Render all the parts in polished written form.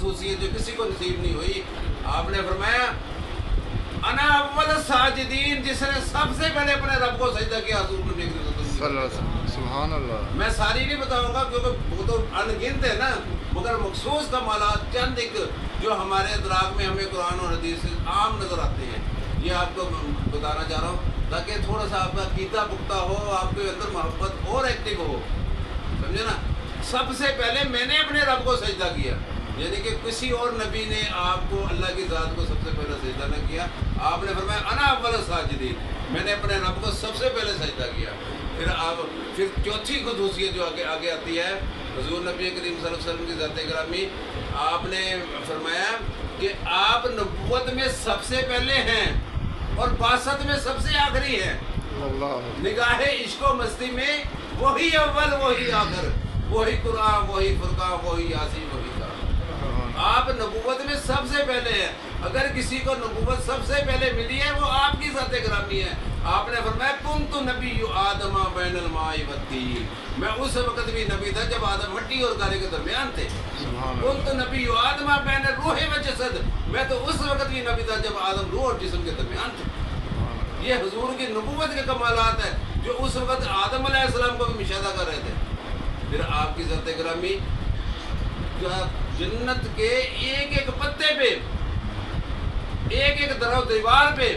खसूसियत जो किसी को नसीब नहीं हुई, आपने फरमाया अना अव्वल साजिदीन, जिसने सबसे पहले अपने रब को सजदा किया हुजूर नबी करीम। सुभान अल्लाह। मैं सारी नहीं बताऊंगा क्योंकि वो तो अनगिनत है ना, मगर मखसूस कमालात चंद एक जो हमारे दिमाग में हमें कुरान और हदीस से आम नजर आते हैं, ये आपको बताना चाह रहा हूँ ताकि थोड़ा सा आपका कीता पुख्ता हो, आपके अंदर मोहब्बत और एक्टिव हो, समझे ना। सबसे पहले मैंने अपने रब को सजदा किया, यानी कि किसी और नबी ने आपको अल्लाह की ज़ात को सबसे पहले सजदा न किया। आपने फरमाया अना अव्वल साजिदीन, मैंने अपने रब को सबसे पहले सजदा किया। फिर चौथी खुसूसियत जो आगे आती है, हुजूर नबी करीम सल्लल्लाहु अलैहि वसल्लम की ज़ात गिरामी, आपने फरमाया कि आप नबूवत में सबसे पहले हैं और बासत में सबसे आखिरी हैं। निगाहे इश्क व मस्ती में वही अव्वल वही आखिर, वही कुरान वही फुरकान वही यासीन वही का। आप नबूवत में सबसे पहले हैं। अगर किसी को नबूवत सबसे पहले मिली है वो आपकी ज़ात गिरामी है। आपने फरमाया कुन्तु नबिय्यु आदम बैनल माई वत्तीन, मैं उस वक्त भी नबी था जब आदम मिट्टी और गारे के दरमियान थे। कुन्तु नबिय्यु आदम बैनल रूह व जसद, मैं तो उस वक्त भी नबी था जब आदम रूह और जिस्म के दरमियान थे। ये हुजूर की नबूवत के कमालात है जो उस वक्त आदम अलैहिस्सलाम को भी मुशाहिदा कर रहे थे। फिर आपकी ज़ात गिरामी जन्नत के एक एक पत्ते पे, एक एक दरो दीवार पे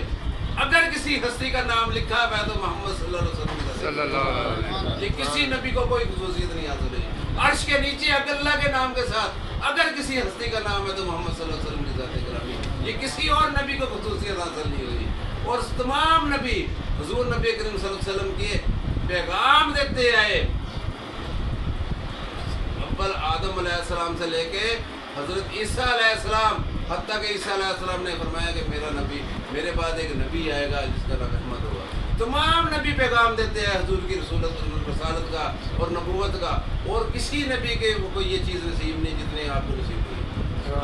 अगर किसी हस्ती का नाम लिखा है तो मोहम्मद सल्लल्लाहु अलैहि वसल्लम। ये किसी नबी को कोई खुसूसियत नहीं हासिल हुई। अर्श के नीचे अल्लाह के नाम के साथ अगर किसी हस्ती का नाम है तो मोहम्मद सल्लल्लाहु अलैहि वसल्लम की ज़ात गिरामी। ये किसी और नबी को खुसूसियत हासिल नहीं हुई। और तमाम नबी हुजूर नबी करीम सल्लल्लाहु अलैहि वसल्लम के पैगाम देते आए, अव्वल आदम अलैहिस्सलाम से लेके हज़रत ईसा अलैहिस्सलाम, हत्ता कि ईसा अलैहिस्सलाम ने फरमाया कि मेरा नबी, मेरे बाद एक नबी आएगा जिसका नाम अहमद होगा। तमाम नबी पैगाम देते हैं हुजूर की रसालत का और नबूवत का, और किसी नबी के को ये चीज़ नसीब नहीं जितने आपको नसीब हुई।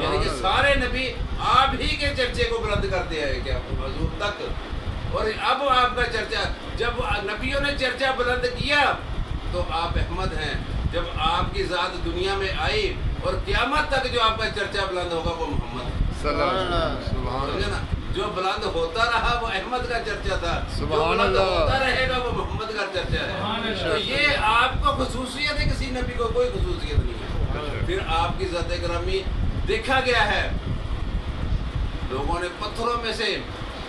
यानी कि सारे नबी आप ही के चर्चे को बुलंद करते आए क्या हुजूर तक। और अब आपका चर्चा, जब नबियों ने चर्चा बुलंद किया तो आप अहमद हैं। जब आपकी ज़ात दुनिया में आई और क़यामत तक जो आपका चर्चा बुलंद होगा वो मोहम्मद समझे ना। जो बुलंद होता रहा वो अहमद का चर्चा था, जो बुलंद होता रहेगा वो मोहम्मद का चर्चा है। तो ये आपको खुसूसियत है, किसी नबी को कोई खुसूसियत नहीं है। फिर आपकी ज़ात गिरामी देखा गया है, लोगों ने पत्थरों में से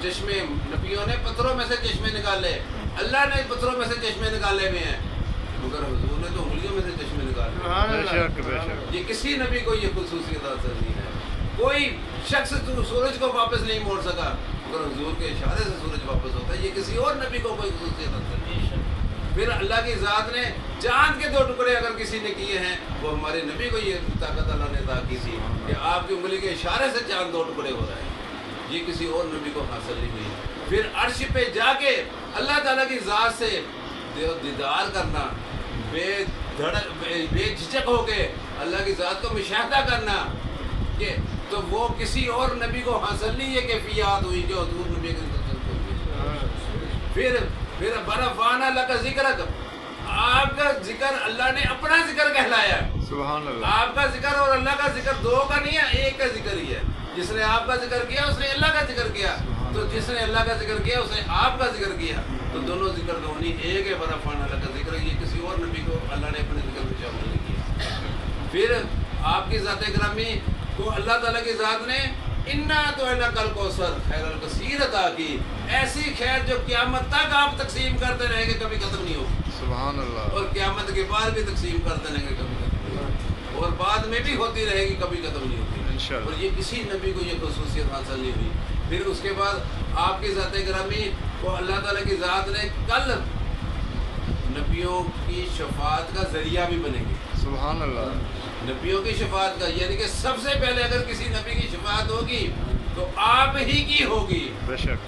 चश्मे, नबियों ने पत्थरों में से चश्मे निकाले, अल्लाह ने पत्थरों में से चश्मे निकाले हुए हैं, मगर हुजूर ने तो उंगलियों में से चश्मे निकाले। ये किसी नबी को ये खुसूसियत हासिल नहीं है। कोई शख्स सूरज को वापस नहीं मोड़ सका, मगर हुजूर के इशारे से सूरज वापस होता है। ये किसी और नबी को कोई खुसूसियत हासिल नहीं है। फिर अल्लाह की ज़ात ने चांद के 2 टुकड़े अगर किसी ने किए हैं, वो हमारे नबी को ये ताकत अल्लाह ने अता की थी कि आपकी उंगली के इशारे से चांद 2 टुकड़े हो रहे हैं। ये किसी और नबी को हासिल नहीं हुई। फिर अर्श पे जाके अल्लाह ताला की ज़ात से दीदार करना, बेझिझक होके अल्लाह की ज़ात को मुशाहिदा करना, कि तो वो किसी और नबी को हासिल नहीं, ये कैफियत हुई जो हुजूर नबी के। फिर बरफ़ाना लका ज़िक्रक, आपका जिक्र अल्लाह ने अपना जिक्र कहलाया। सुभान अल्लाह। आपका जिक्र और अल्लाह का जिक्र 2 का नहीं है, एक का जिक्र ही है। जिसने आपका जिक्र किया उसने अल्लाह का जिक्र किया, तो जिसने अल्लाह का जिक्र किया उसने आपका जिक्र किया, तो दोनों जिक्र तो नहीं एक है। बरफ़ाना लका ज़िक्रक, ये किसी और नबी को अल्लाह ने अपने जिक्र में शामिल नहीं किया। फिर आपकी ज़ात गिरामी को अल्लाह ताला की ज़ात ने इन्ना तो इन्ना कल कौसर खैरल कसीर अता की, ऐसी खैर जो क़यामत तक आप तकसीम करते रहेंगे, कभी ख़त्म नहीं होगी। सुभान अल्लाह। और क़यामत के बाद भी तकसीम करते रहेंगे, कभी ख़त्म नहीं होगी, और बाद में भी होती रहेगी, कभी ख़त्म नहीं होगी इंशाअल्लाह। और ये किसी नबी को ये खुसूसियत हासिल नहीं हुई। फिर उसके बाद आपकी ज़ात गिरामी को अल्लाह ताला की ज़ात ने कल नबियों की शफाअत का ज़रिया भी बनेंगे। सुभान अल्लाह। नबियों की शफाअत का, यानी कि सबसे पहले अगर किसी नबी की शफाअत होगी तो आप ही की होगी, बेशक,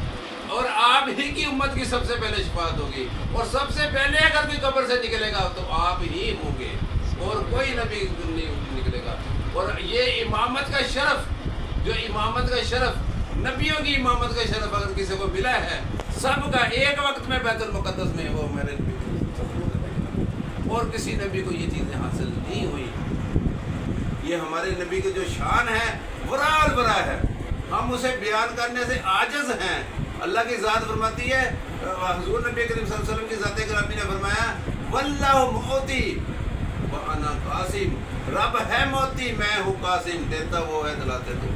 और आप ही की उम्मत की सबसे पहले शफाअत होगी। और सबसे पहले अगर कोई कब्र से निकलेगा तो आप ही होंगे, और कोई नबी नहीं निकलेगा। और ये इमामत का शरफ, जो इमामत का शरफ, नबियों की इमामत का शरफ अगर किसी को मिला है, सबका एक वक्त में बैतुल मुक़द्दस में, वो मेरे नबी को, और किसी नबी को ये चीज़ें हासिल नहीं हुई। یہ ہمارے نبی کی جو شان ہے ورال برا ہے، ہم اسے بیان کرنے سے عاجز ہیں۔ اللہ کی ذات فرماتی ہے، حضور نبی کریم صلی اللہ علیہ وسلم کی ذات گرامی نے فرمایا واللہ موتی وانا قاسم، رب ہے موتی میں ہوں قاسم، دیتا وہ ہے دلاتے تو۔